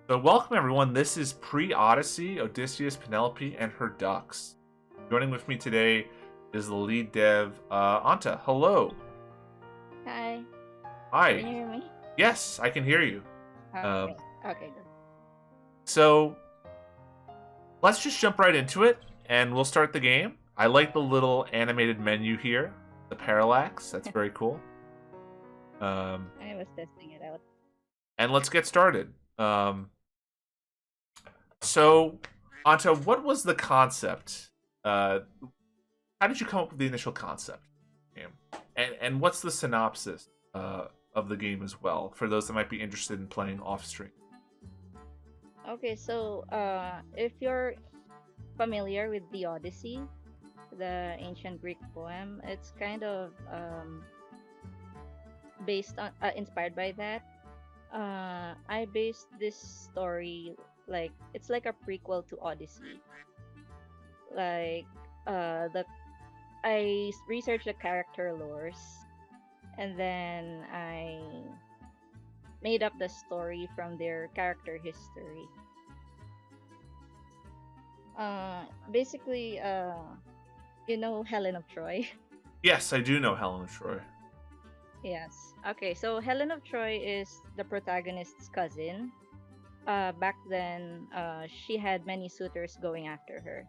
So welcome everyone. This is Pre-Odyssey, Odysseus, Penelope, and her ducks. Joining with me today is the lead dev, Anta. Hello. Hi, can Hi. you hear me? Yes, I can hear you. Okay, Um, okay, good. so let's just jump right into it, and we'll start the game. I like the little animated menu here, the parallax. That's very cool. Um, I was testing it out. and let's get started. So, Anta, what was the concept? Uh, how did you come up with the initial concept? Game? And what's the synopsis of the game as well for those that might be interested in playing off stream? Okay, so if you're familiar with the Odyssey, the ancient Greek poem, it's kind of based on inspired by that. I based this story like it's like a prequel to Odyssey. Like the researched the character lores, and then I made up the story from their character history. Basically, you know Helen of Troy. Yes, I do know Helen of Troy. Yes. Okay, so Helen of Troy is the protagonist's cousin. Back then, she had many suitors going after her.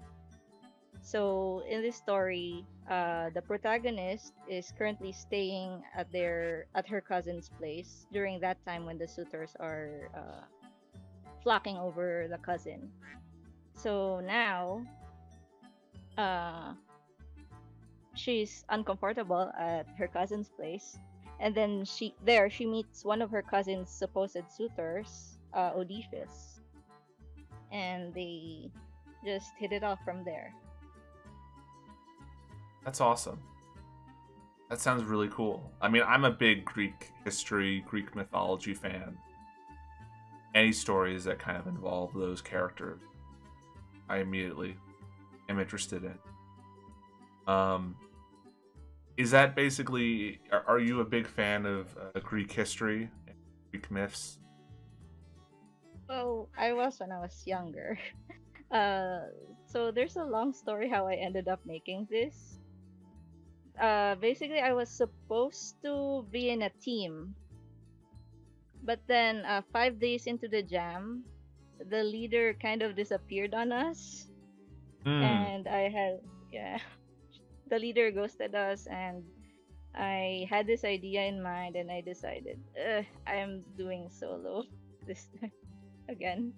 So in this story, the protagonist is currently staying at her cousin's place during that time when the suitors are flocking over the cousin. So now, uh, she's uncomfortable at her cousin's place, and then she meets one of her cousin's supposed suitors, Odysseus, and they just hit it off from there. That's awesome. That sounds really cool. I mean, I'm a big Greek history, Greek mythology fan. Any stories that kind of involve those characters, I immediately am interested in. Um, is that basically? Are you a big fan of Greek history and Greek myths? Well, I was when I was younger. Uh, so there's a long story how I ended up making this. Basically, I was supposed to be in a team, but then 5 days into the jam, the leader kind of disappeared on us, Hmm. and yeah, the leader ghosted us, and I had this idea in mind, and I decided I am doing solo this time again.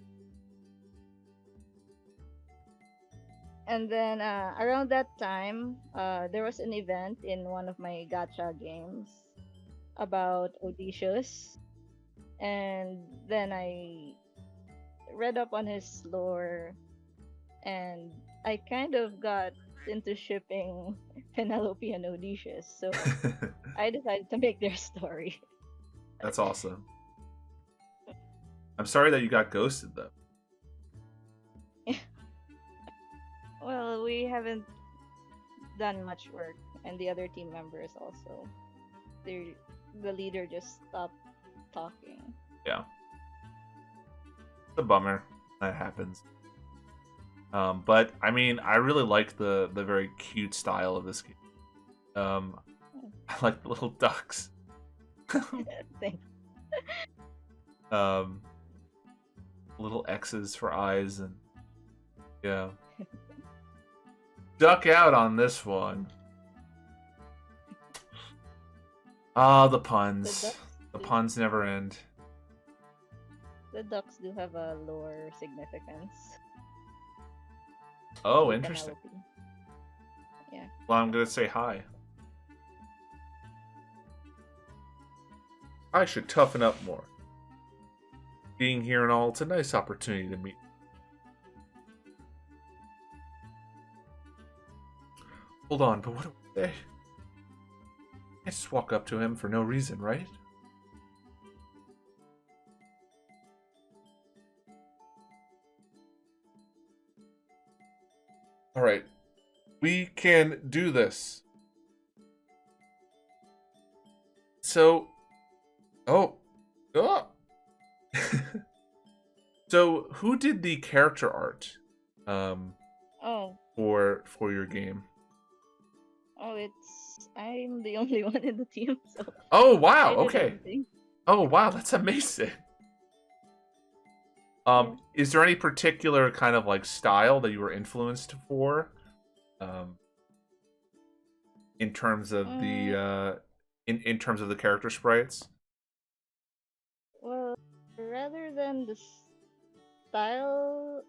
And then around that time, there was an event in one of my gacha games about Odysseus, and then I read up on his lore, and I kind of got into shipping Penelope and Odysseus, so I decided to make their story. That's awesome. I'm sorry that you got ghosted though. Well, we haven't done much work, and the other team members also. They the leader just stopped talking. Yeah, it's a bummer that happens. But I mean, I really like the very cute style of this game. I like the little ducks. Thanks. um, little X's for eyes, and yeah, duck out on this one. Ah, the The puns. ducks The do puns never end. the ducks do have a lore significance Oh, to interesting. Penelope. Yeah. Well, I'm gonna say hi. I should toughen up more. Being here and all, it's a nice opportunity to meet. Hold on, but what do I say? I just walk up to him for no reason, right? Alright. We can do this. So. Oh. Oh! So, who did the character art um, Oh, for your game? it's I'm the only one in the team, so Oh, wow. I did Okay. everything. Oh, wow. That's amazing. Yeah. Is there any particular kind of like style that you were influenced for, um, in terms of the Mm, in terms of the character sprites? well, rather than the style,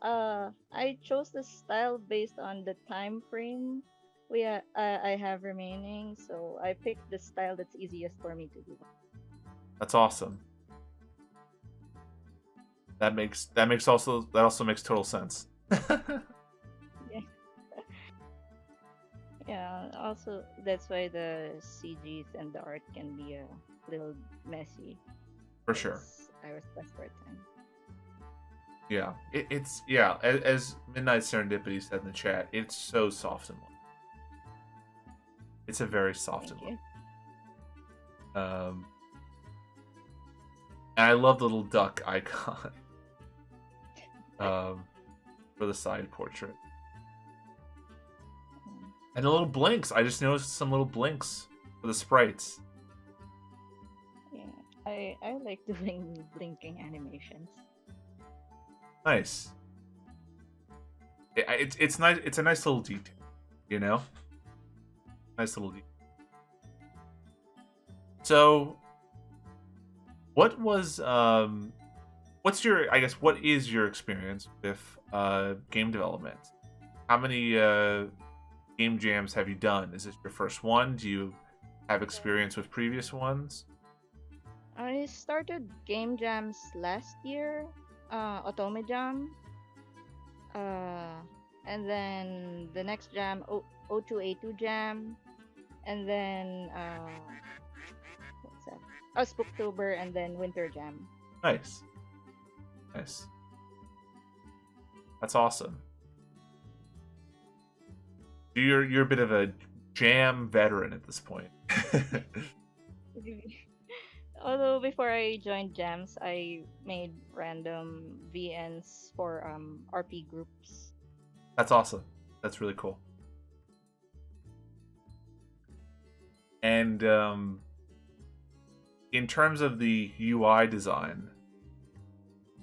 I chose the style based on the time frame I have remaining, so I picked the style that's easiest for me to do. That's awesome. That also makes total sense. Yeah. Yeah, also that's why the CGs and the art can be a little messy For sure. because I was pressed for time. Yeah. It's yeah. As Midnight Serendipity said in the chat, it's so soft and light. It's a very soft Thank and you. light. And I love the little duck icon um, for the side portrait. Mm, And the little blinks. I just noticed some little blinks for the sprites. yeah, I like doing blinking animations. Nice. It's nice. It's a nice little detail, you know. Nice little detail. So, what was what's your, I guess, what is your experience with game development? How many game jams have you done? Is this your first one? Do you have experience with previous ones? I started game jams last year, Otome Jam, uh, and then the next jam, O2A2 Jam, and then what's that? Oh, Spooktober, and then Winter Jam. Nice, nice. That's awesome. You're a bit of a jam veteran at this point. Although before I joined jams, I made random VNs for RP groups. That's awesome. That's really cool. And in terms of the UI design,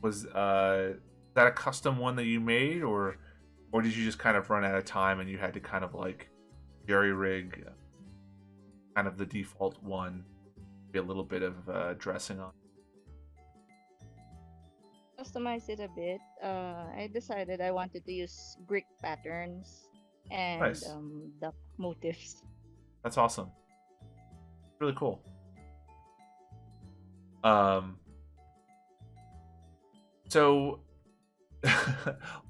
was that a custom one that you made, or did you just kind of run out of time and you had to kind of like jerry rig kind of the default one, be a little bit of dressing on? Customize it a bit. I decided I wanted to use Greek patterns and Nice. duck motifs. That's awesome. Really cool. Um. So,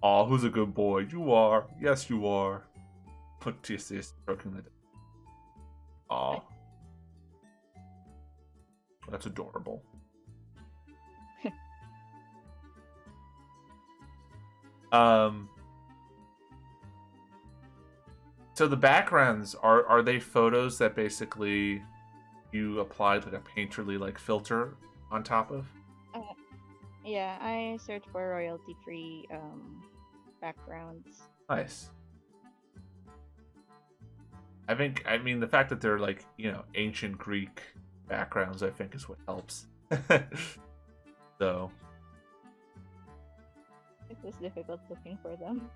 oh, who's a good boy? You are. Yes, you are. Put this stroking the. Oh, that's adorable. Um. So the backgrounds are they photos that basically you applied like a painterly like filter on top of? Uh, yeah, I search for royalty-free backgrounds. Nice. I mean the fact that they're like, ancient Greek backgrounds, I think is what helps. So, It was difficult looking for them.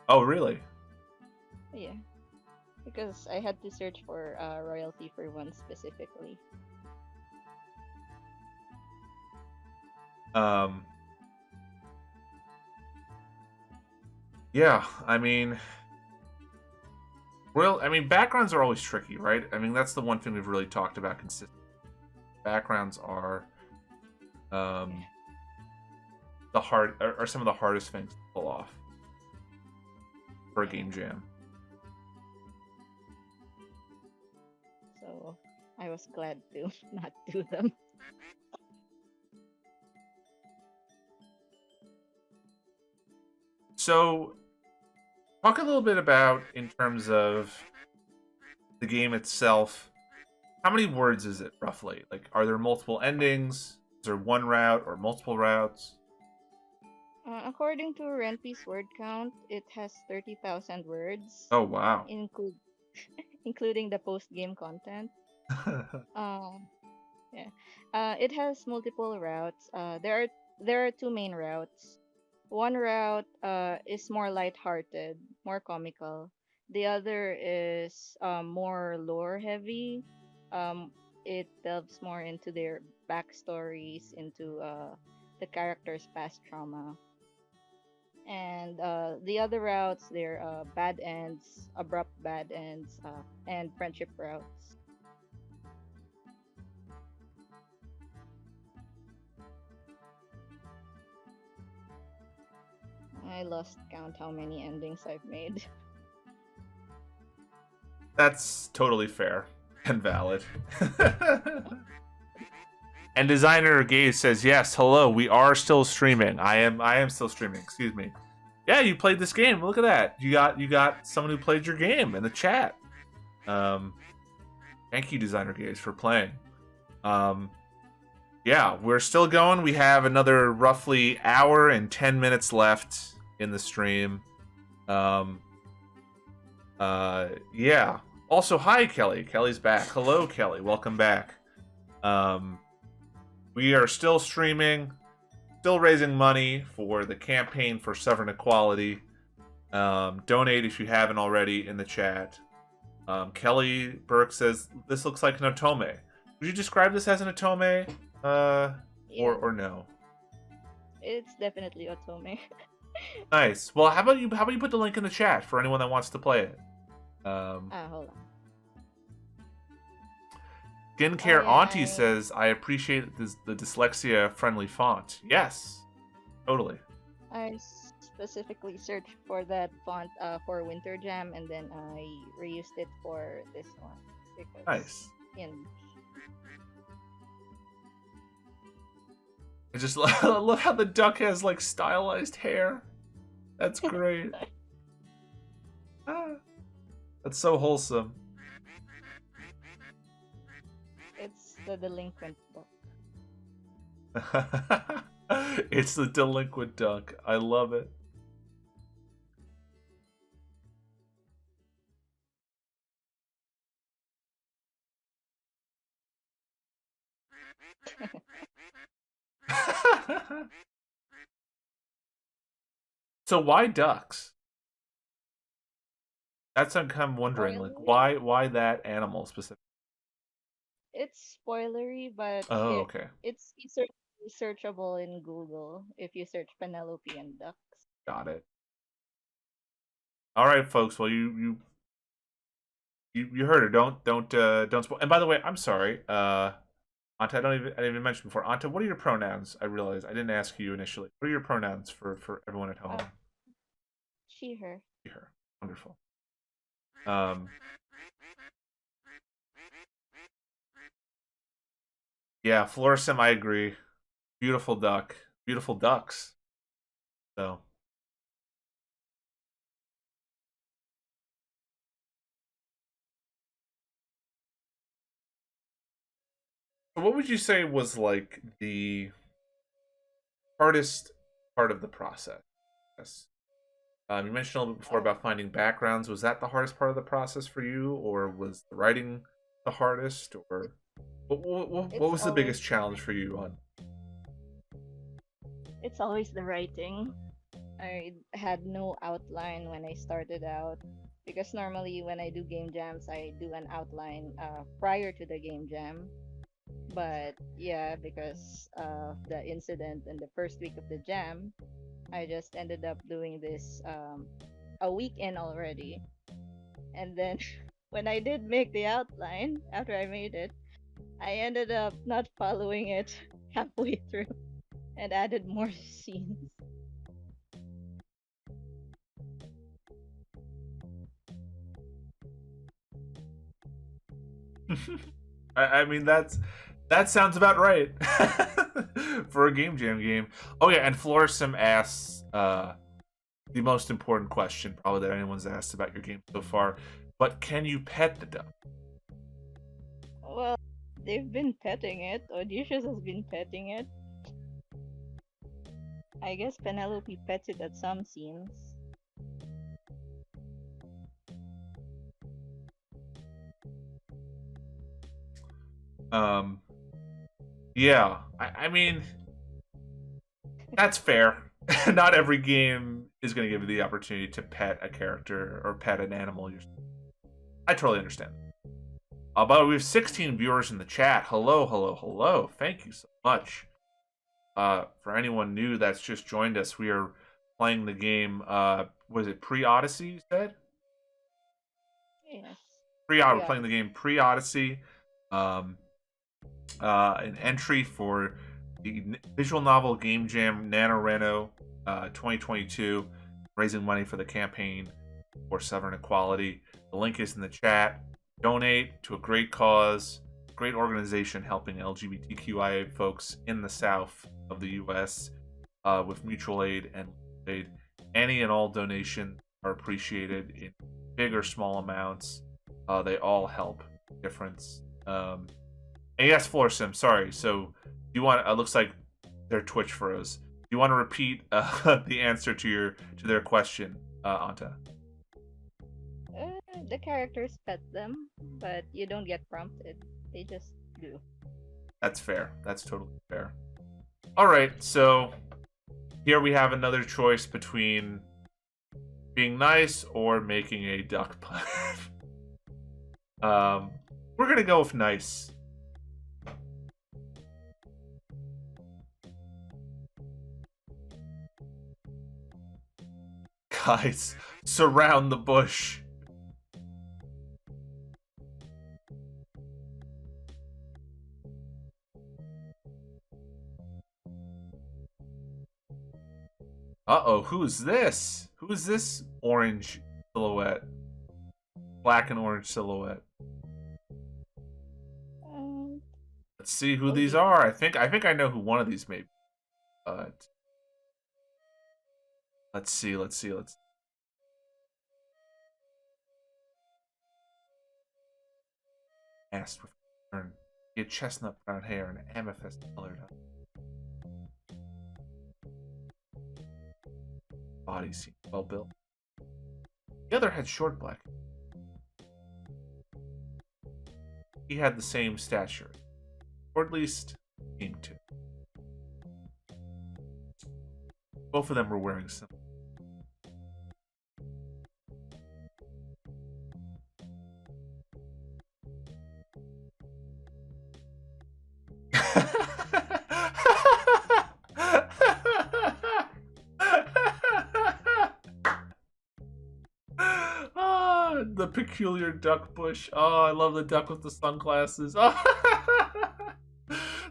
oh really? Yeah, because I had to search for royalty-free ones specifically. Um yeah, I mean, backgrounds are always tricky, right? I mean, that's the one thing we've really talked about consistently. Backgrounds um are some of the hardest things to pull off for a Yeah. game jam. So I was glad to not do them. So, talk a little bit about, in terms of the game itself. How many words is it roughly? Like, are there multiple endings? Is there one route or multiple routes? According to Renpe's word count, it has 30,000 words, Oh wow. include including the post-game content. Uh, yeah. It has multiple routes. There are two main routes. One route is more lighthearted, more comical. The other is more lore heavy. Um, it delves more into their backstories, into the characters' past trauma. And the other routes, they're bad ends, abrupt bad ends, and friendship routes. I lost count how many endings I've made. That's totally fair and valid. And designer Gaze says, "Yes, hello. We are still streaming. I am still streaming. Excuse me. Yeah, you played this game. Look at that. You got someone who played your game in the chat. Um, thank you, designer Gaze, for playing. Um, yeah, we're still going. We have another roughly hour and 10 minutes left in the stream. Um, yeah. Also, hi Kelly. Kelly's back. Hello, Kelly. Welcome back. Um, we are still streaming, still raising money for the campaign for Sovereign Equality. Donate if you haven't already in the chat. Kelly Burke says this looks like an otome. Would you describe this as an otome? Yeah, Or no? it's definitely Otome. Nice. Well, how about you put the link in the chat for anyone that wants to play it? Hold on. Oh Skincare yeah, Auntie says I appreciate the dyslexia friendly font. Yes, totally. I specifically searched for that font for Winter Jam, and then I reused it for this one because Nice. in I just I love how the duck has like stylized hair. That's great. Ah, that's so wholesome. it's the delinquent book. It's the delinquent duck. I love it. So why ducks? That's what I'm wondering. Like, Spoilery? why that animal specific? It's spoilery, but Oh, okay, it's searchable in Google if you search Penelope and ducks. got it. All right, folks. Well, you heard her. Don't spoil. And by the way, I'm sorry. Anta, I didn't even mention before. Anta, what are your pronouns? I realized I didn't ask you initially. What are your pronouns for everyone at home? Uh, she, her. Here, wonderful. Um, yeah, Florissim, I agree. Beautiful duck, beautiful ducks. So, what would you say was like the hardest part of the process? Yes. You mentioned a little bit before Uh, about finding backgrounds. Was that the hardest part of the process for you, or was the writing the hardest, or what it's was the always biggest challenge for you on? it's always the writing. I had no outline when I started out because normally when I do game jams, I do an outline prior to the game jam. But yeah, because of the incident in the first week of the jam, I just ended up doing this a week in already. And then when I did make the outline, after I made it, I ended up not following it halfway through and added more scenes. I mean that sounds about right for a game jam game. Oh yeah, and Florissim asks the most important question probably that anyone's asked about your game so far. But can you pet the duck? Well, they've been petting it. Odysseus has been petting it. I guess Penelope pets it at some scenes. Um, yeah, I mean that's fair. Not every game is going to give you the opportunity to pet a character or pet an animal. I totally understand. But we have 16 viewers in the chat. Hello, hello, hello. Thank you so much. For anyone new that's just joined us, we are playing the game. Was it Pre-Odyssey? You said Yes. We're playing the Pre-Odyssey. game Pre-Odyssey. Um, an entry for the visual novel game jam NaNoReNo 2022, raising money for the campaign for Southern Equality. The link is in the chat. Donate to a great cause, great organization helping LGBTQIA folks in the South of the U.S. With mutual aid and aid. Any and all donations are appreciated in big or small amounts. They all help. Difference. And yes, Floor Sim. Sorry. So you want? It looks like their Twitch froze. Do you want to repeat the answer to their question, Anta? The characters pet them, but you don't get prompted. They just do. That's fair. That's totally fair. All right. So here we have another choice between being nice or making a duck pun. We're gonna go with nice. Guys, surround the bush. Uh-oh, who's this? Who's this orange silhouette? Black and orange silhouette. Um, Let's see who oh these dear. are. I think I know who one of these may be. But let's asked with concern. He had chestnut brown hair and amethyst colored body seemed well built. The other had short black. He had the same stature, or at least seemed to. Both of them were wearing some. Ah, the peculiar duck bush. Oh, I love the duck with the sunglasses. Oh,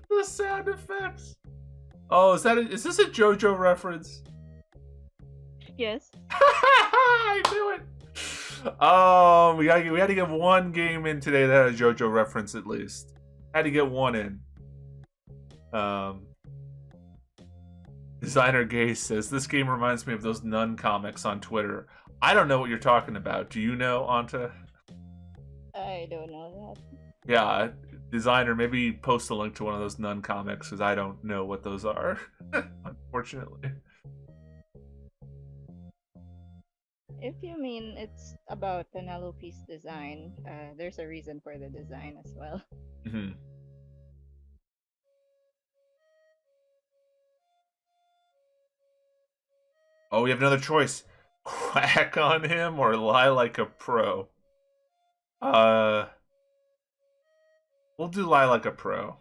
the sound effects. Oh, is this a JoJo reference? Yes. I knew it. Oh, we had to get one game in today that had a JoJo reference at least. Had to get one in. Um, Designer Gay says this game reminds me of those nun comics on Twitter. I don't know what you're talking about. Do you know, Anta? I don't know that. Yeah, designer, maybe post a link to one of those nun comics because I don't know what those are, unfortunately. If you mean it's about Penelope's design, there's a reason for the design as well. Mm-hmm. Oh, we have another choice: quack on him or lie like a pro. Uh, we'll do lie like a pro.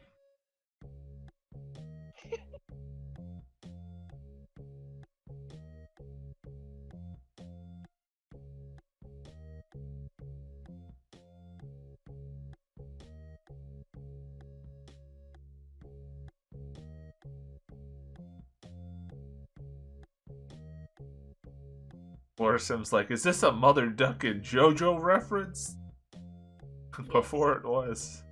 Or Sim's like, is this a Mother Duck and JoJo reference? Yes. Before it was.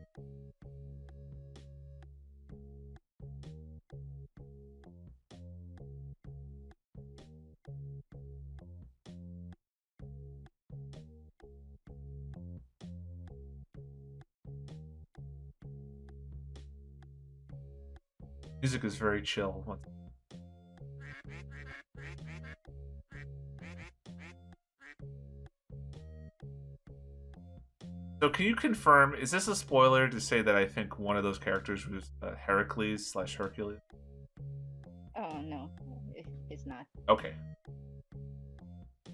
Music is very chill. So can you confirm, is this a spoiler to say that I think one of those characters was Heracles slash Hercules? Oh no, it's not. Okay.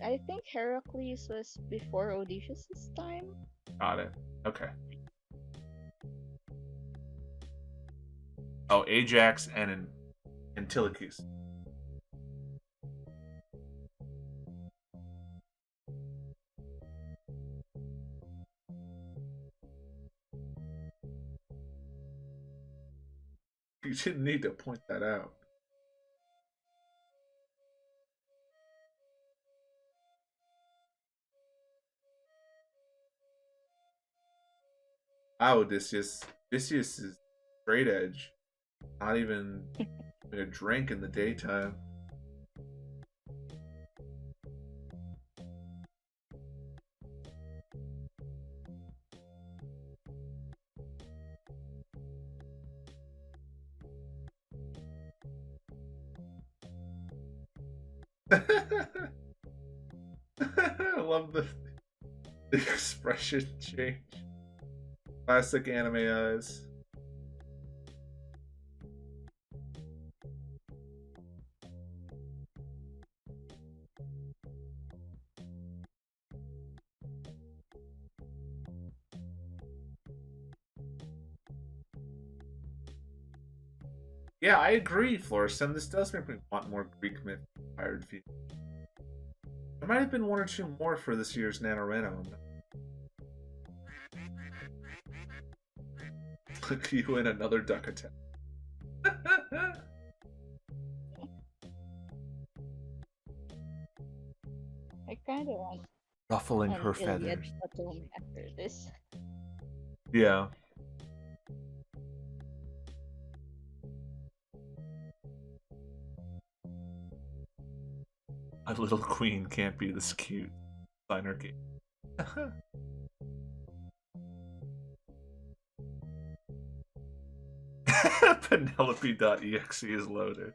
I think Heracles was before Odysseus' time. Got it. Okay. Oh, Ajax and Antilochus. You didn't need to point that out. Wow, Odysseus. Odysseus is straight edge. Not even a drink in the daytime. I love the expression change. Classic anime eyes. Yeah, I agree, Floriston. This does make me want more Greek myth inspired features. There might have been one or two more for this year's NaNoReNo. Look you in another duck attack. I kind of want Ruffling an her Iliad feathers. Atome after this. Yeah. A little queen can't be this cute. Sign her game. Penelope.exe is loaded.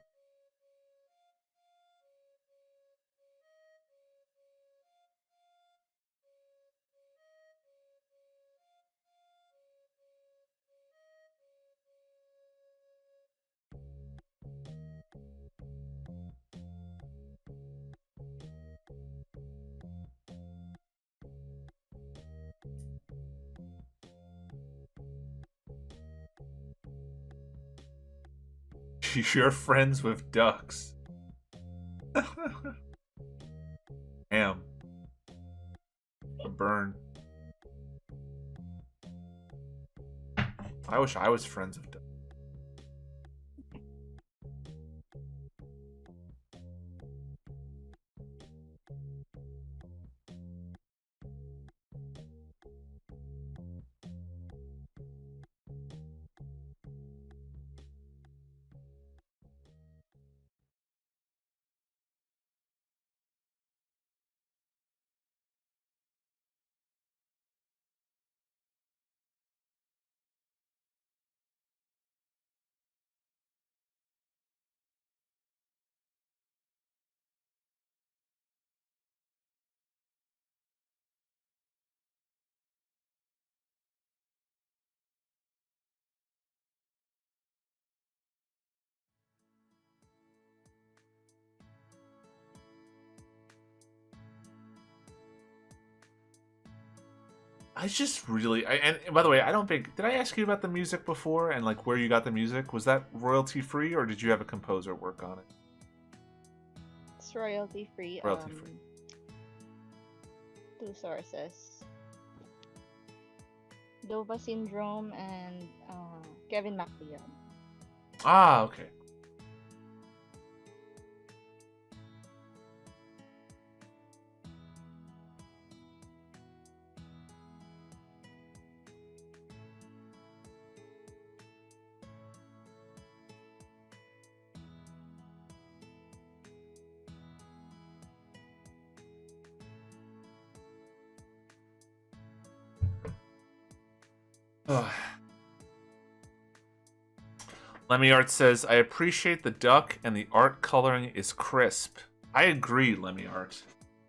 You're friends with ducks. Damn. A burn. I wish I was friends with ducks. I just really, and by the way, I don't think, did I ask you about the music before and like where you got the music? Was that royalty free or did you have a composer work on it? It's royalty free. Royalty free. Two sources: Dova Syndrome and Kevin MacLeod. Ah, okay. Lemmy Art says, I appreciate the duck and the art coloring is crisp. I agree, Lemmy Art.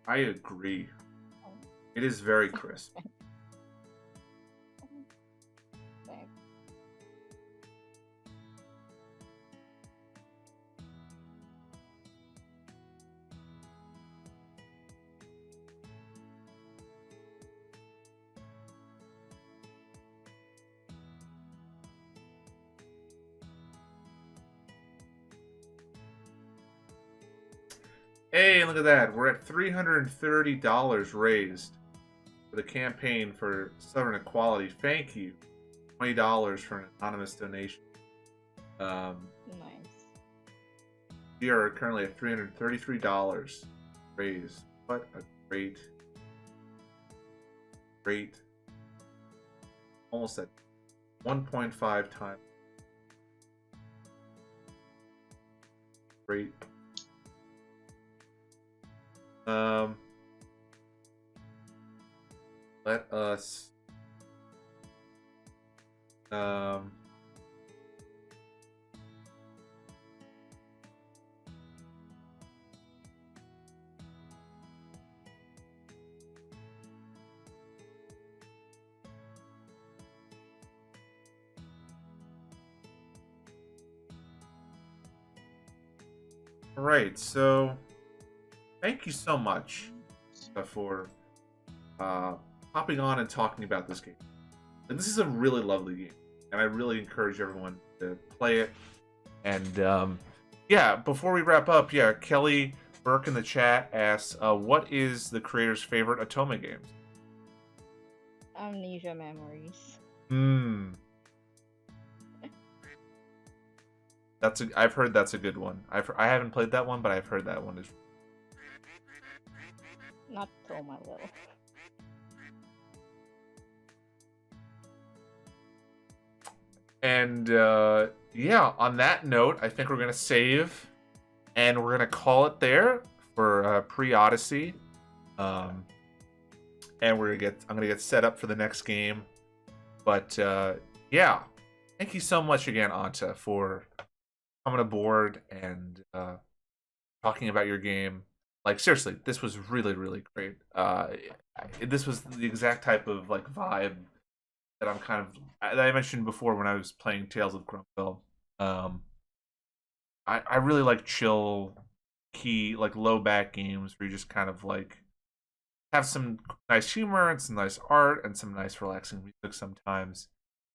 I agree. It is very crisp. Hey, look at that. We're at $330 raised for the campaign for Southern Equality. Thank you. $20 for an anonymous donation. Nice. We are currently at $333 raised. What a great, almost at 1.5 times. Great. Let us all right, so thank you so much for hopping on and talking about this game. And this is a really lovely game, and I really encourage everyone to play it. And yeah, before we wrap up, yeah, Kelly Burke in the chat asks, "What is the creator's favorite Otome games?" Amnesia Memories. I've heard that's a good one. I haven't played that one, but I've heard that one is. Not Toma though. And yeah, on that note, I think we're gonna save, and we're gonna call it there for Pre-Odyssey. And I'm gonna get set up for the next game. But yeah, thank you so much again, Anta, for coming aboard and talking about your game. Like, seriously, this was really, really great. This was the exact type of like vibe that that I mentioned before when I was playing Tales of Grumpville. I really like chill, like low back games where you just kind of like have some nice humor and some nice art and some nice relaxing music sometimes.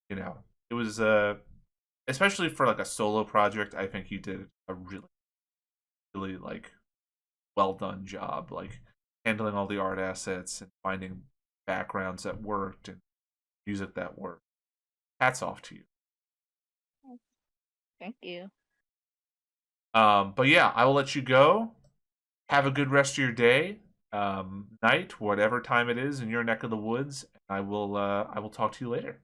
You know, it was especially for like a solo project, I think you did a really, really like well done job, like handling all the art assets and finding backgrounds that worked and music that worked. Hats off to you. Thank you. But yeah, I will let you go. Have a good rest of your day, night, whatever time it is in your neck of the woods. I will talk to you later.